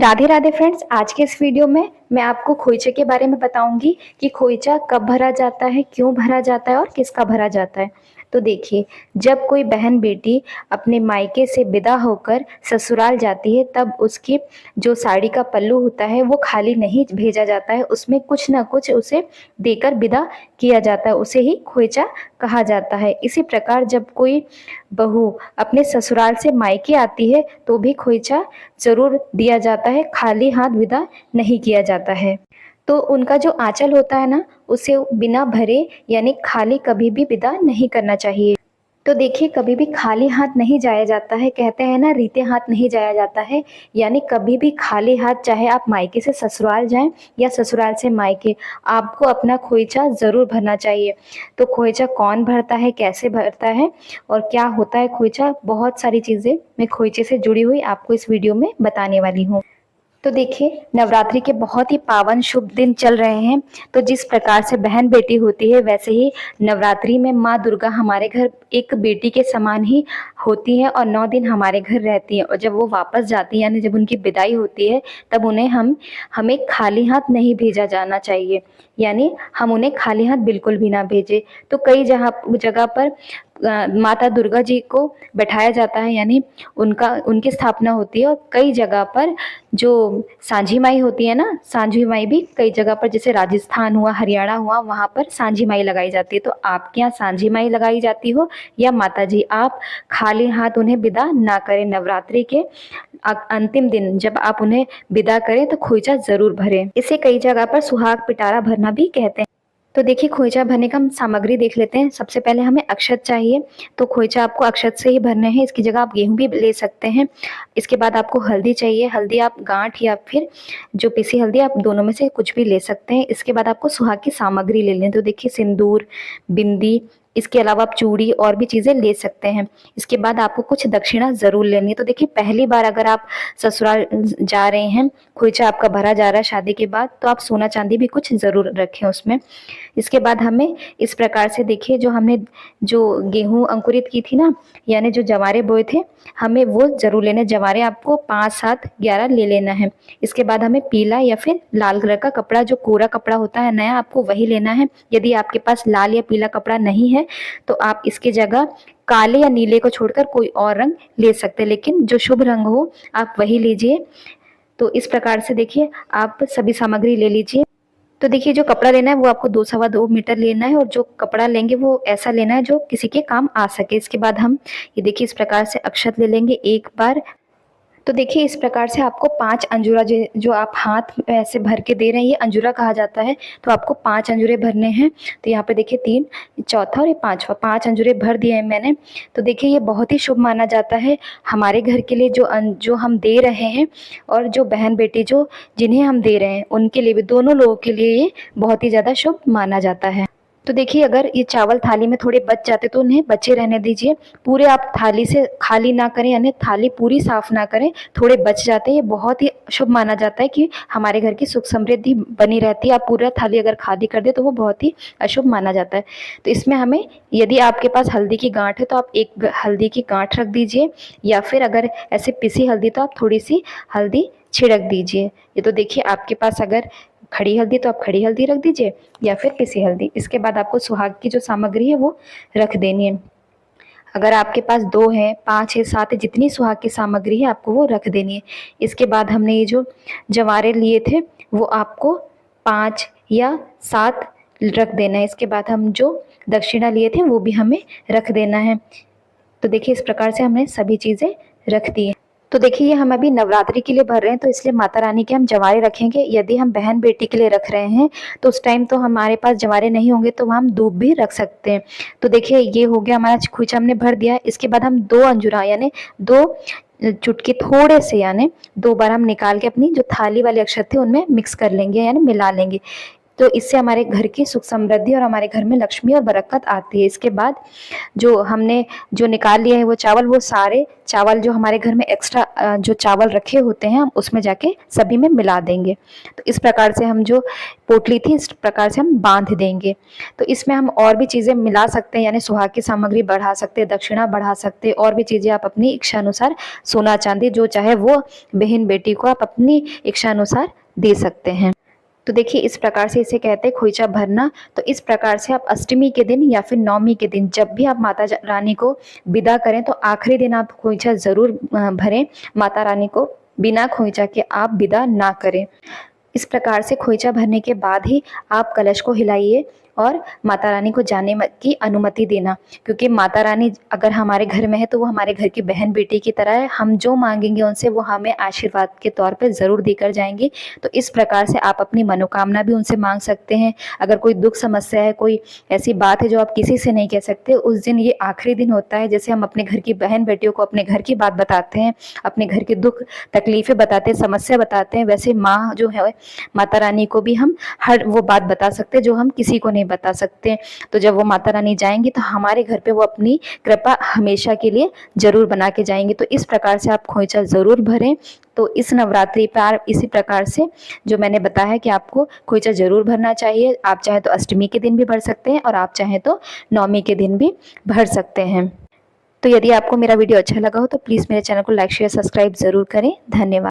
Radhe Radhe friends. आज के इस वीडियो में मैं आपको खोइचे के बारे में बताऊंगी कि खोइचा कब भरा जाता है, क्यों भरा जाता है और किसका भरा जाता है। तो देखिए, जब कोई बहन बेटी अपने मायके से विदा होकर ससुराल जाती है तब उसकी जो साड़ी का पल्लू होता है वो खाली नहीं भेजा जाता है, उसमें कुछ ना कुछ उसे देकर विदा किया जाता है, उसे ही खोइचा कहा जाता है। इसी प्रकार जब कोई बहू अपने ससुराल से मायके आती है तो भी खोइचा जरूर दिया जाता है, खाली हाथ विदा नहीं किया जाता है। तो उनका जो आंचल होता है ना, उसे बिना भरे यानी खाली कभी भी विदा नहीं करना चाहिए। तो देखिए, कभी भी खाली हाथ नहीं जाया जाता है, कहते हैं ना रीते हाथ नहीं जाया जाता है। यानी कभी भी खाली हाथ, चाहे आप मायके से ससुराल जाएं या ससुराल से मायके, आपको अपना खोइचा ज़रूर भरना चाहिए। तो खोइचा कौन भरता है, कैसे भरता है और क्या होता है खोइचा, बहुत सारी चीज़ें मैं खोइचे से जुड़ी हुई आपको इस वीडियो में बताने वाली हूँ। तो देखिए, नवरात्रि के बहुत ही पावन शुभ दिन चल रहे हैं। तो जिस प्रकार से बहन बेटी होती है, वैसे ही नवरात्रि में माँ दुर्गा हमारे घर एक बेटी के समान ही होती है और 9 दिन हमारे घर रहती है। और जब वो वापस जाती है, यानी जब उनकी विदाई होती है, तब उन्हें हमें खाली हाथ नहीं भेजा जाना चाहिए। यानी हम उन्हें खाली हाथ बिल्कुल भी ना भेजें। तो कई जगह पर माता दुर्गा जी को बैठाया जाता है, यानी उनकी स्थापना होती है। और कई जगह पर जो सांझी माई होती है ना, सांझी माई भी कई जगह पर, जैसे राजस्थान हुआ, हरियाणा हुआ, वहाँ पर सांझी माई लगाई जाती है। तो आपके यहाँ सांझी माई लगाई जाती हो या माता जी, आप खाली हाथ उन्हें विदा ना करें। नवरात्रि के अंतिम दिन जब आप उन्हें विदा करें तो खोइचा जरूर भरें। इसे कई जगह पर सुहाग पिटारा भरना भी कहते हैं। तो देखिए, खोइचा भरने का हम सामग्री देख लेते हैं। सबसे पहले हमें अक्षत चाहिए। तो खोइचा आपको अक्षत से ही भरने हैं, इसकी जगह आप गेहूं भी ले सकते हैं। इसके बाद आपको हल्दी चाहिए। हल्दी आप गांठ या फिर जो पिसी हल्दी, आप दोनों में से कुछ भी ले सकते हैं। इसके बाद आपको सुहाग की सामग्री ले लें। तो देखिए, सिंदूर, बिंदी, इसके अलावा आप चूड़ी और भी चीज़ें ले सकते हैं। इसके बाद आपको कुछ दक्षिणा ज़रूर लेनी है। तो देखिए, पहली बार अगर आप ससुराल जा रहे हैं, खोइचा आपका भरा जा रहा है शादी के बाद, तो आप सोना चांदी भी कुछ ज़रूर रखें उसमें। इसके बाद हमें इस प्रकार से, देखिए, जो हमने जो गेहूं अंकुरित की थी ना, यानी जो जवारे बोए थे, हमें वो जरूर लेने। जवारे आपको 5, 7, 11 ले लेना है। इसके बाद हमें पीला या फिर लाल कलर का कपड़ा, जो कोरा कपड़ा होता है नया, आपको वही लेना है। यदि आपके पास लाल या पीला कपड़ा नहीं है तो आप इसकी जगह काले या नीले को छोड़कर कोई और रंग ले सकते हैं, लेकिन जो शुभ रंग हो आप वही लीजिए। तो इस प्रकार से देखिए, आप सभी सामग्री ले लीजिए। तो देखिए, जो कपड़ा लेना है वो आपको 2 सवा 2 मीटर लेना है, और जो कपड़ा लेंगे वो ऐसा लेना है जो किसी के काम आ सके। इसके बाद हम ये देखिए, इस प्रकार से अक्षत ले लेंगे एक बार। तो देखिए, इस प्रकार से आपको 5 अंजुरा, जो आप हाथ में ऐसे भर के दे रहे हैं, ये अंजुरा कहा जाता है। तो आपको 5 अंजुरे भरने हैं। तो यहाँ पे देखिए, 3, चौथा और ये पांचवा, 5 अंजुरे भर दिए हैं मैंने। तो देखिए, ये बहुत ही शुभ माना जाता है हमारे घर के लिए, जो हम दे रहे हैं, और जो बहन बेटी जो जिन्हें हम दे रहे हैं उनके लिए भी, दोनों लोगों के लिए ये बहुत ही ज़्यादा शुभ माना जाता है। तो देखिए, अगर ये चावल थाली में थोड़े बच जाते तो उन्हें बचे रहने दीजिए। पूरे आप थाली से खाली ना करें, यानी थाली पूरी साफ ना करें, थोड़े बच जाते हैं, ये बहुत ही शुभ माना जाता है कि हमारे घर की सुख समृद्धि बनी रहती है। आप पूरा थाली अगर खाली कर दे तो वो बहुत ही अशुभ माना जाता है। तो इसमें हमें, यदि आपके पास हल्दी की गांठ है तो आप एक हल्दी की गांठ रख दीजिए, या फिर अगर ऐसे पिसी हल्दी तो आप थोड़ी सी हल्दी छिड़क दीजिए। ये तो देखिए, आपके पास अगर खड़ी हल्दी तो आप खड़ी हल्दी रख दीजिए या फिर पिसी हल्दी। इसके बाद आपको सुहाग की जो सामग्री है वो रख देनी है। अगर आपके पास 2 है, 5 है, 7 है, जितनी सुहाग की सामग्री है आपको वो रख देनी है। इसके बाद हमने ये जो जवारे लिए थे वो आपको 5 या 7 रख देना है। इसके बाद हम जो दक्षिणा लिए थे वो भी हमें रख देना है। तो देखिए, इस प्रकार से हमने सभी चीज़ें रख दी है। तो देखिए, ये हम अभी नवरात्रि के लिए भर रहे हैं, तो इसलिए माता रानी के हम जवारे रखेंगे। यदि हम बहन बेटी के लिए रख रहे हैं तो उस टाइम तो हमारे पास जवारे नहीं होंगे, तो हम दूब भी रख सकते हैं। तो देखिए, ये हो गया हमारा खोइचा, हमने भर दिया। इसके बाद हम 2 अंजुरा, यानी 2 चुटकी थोड़े से, यानी 2 बार हम निकाल के अपनी जो थाली वाले अक्षत थे उनमें मिक्स कर लेंगे, यानी मिला लेंगे। तो इससे हमारे घर की सुख समृद्धि और हमारे घर में लक्ष्मी और बरकत आती है। इसके बाद जो हमने जो निकाल लिया है वो चावल, वो सारे चावल जो हमारे घर में एक्स्ट्रा जो चावल रखे होते हैं हम उसमें जाके सभी में मिला देंगे। तो इस प्रकार से हम जो पोटली थी इस प्रकार से हम बांध देंगे। तो इसमें हम और भी चीज़ें मिला सकते हैं, यानी सुहाग की सामग्री बढ़ा सकते हैं, दक्षिणा बढ़ा सकते हैं, और भी चीज़ें आप अपनी इच्छा अनुसार सोना चांदी जो चाहे वो बहन बेटी को आप अपनी इच्छा अनुसार दे सकते हैं। तो देखिए इस प्रकार से इसे कहते हैं खोइचा भरना। तो इस प्रकार से आप अष्टमी के दिन या फिर नवमी के दिन जब भी आप माता रानी को विदा करें तो आखिरी दिन आप खोइचा ज़रूर भरें। माता रानी को बिना खोइचा के आप विदा ना करें। इस प्रकार से खोइचा भरने के बाद ही आप कलश को हिलाइए और माता रानी को जाने की अनुमति देना, क्योंकि माता रानी अगर हमारे घर में है तो वो हमारे घर की बहन बेटी की तरह है। हम जो मांगेंगे उनसे वो हमें आशीर्वाद के तौर पे ज़रूर देकर जाएंगी। तो इस प्रकार से आप अपनी मनोकामना भी उनसे मांग सकते हैं। अगर कोई दुख समस्या है, कोई ऐसी बात है जो आप किसी से नहीं कह सकते, उस दिन ये आखिरी दिन होता है। जैसे हम अपने घर की बहन बेटियों को अपने घर की बात बताते हैं, अपने घर के दुख तकलीफ़ें बताते हैं, समस्या बताते हैं, वैसे माँ जो है माता रानी को भी हम हर वो बात बता सकते हैं जो हम किसी को नहीं बता सकते। तो जब वो माता रानी जाएंगी तो हमारे घर पे वो अपनी कृपा हमेशा के लिए जरूर बना के जाएंगी। तो इस प्रकार से आप खोइचा जरूर भरें। तो इस नवरात्रि पर इसी प्रकार से जो मैंने बताया कि आपको खोइचा जरूर भरना चाहिए। आप चाहे तो अष्टमी के दिन भी भर सकते हैं और आप चाहे तो नवमी के दिन भी भर सकते हैं। तो यदि आपको मेरा वीडियो अच्छा लगा हो तो प्लीज़ मेरे चैनल को लाइक शेयर सब्सक्राइब ज़रूर करें। धन्यवाद।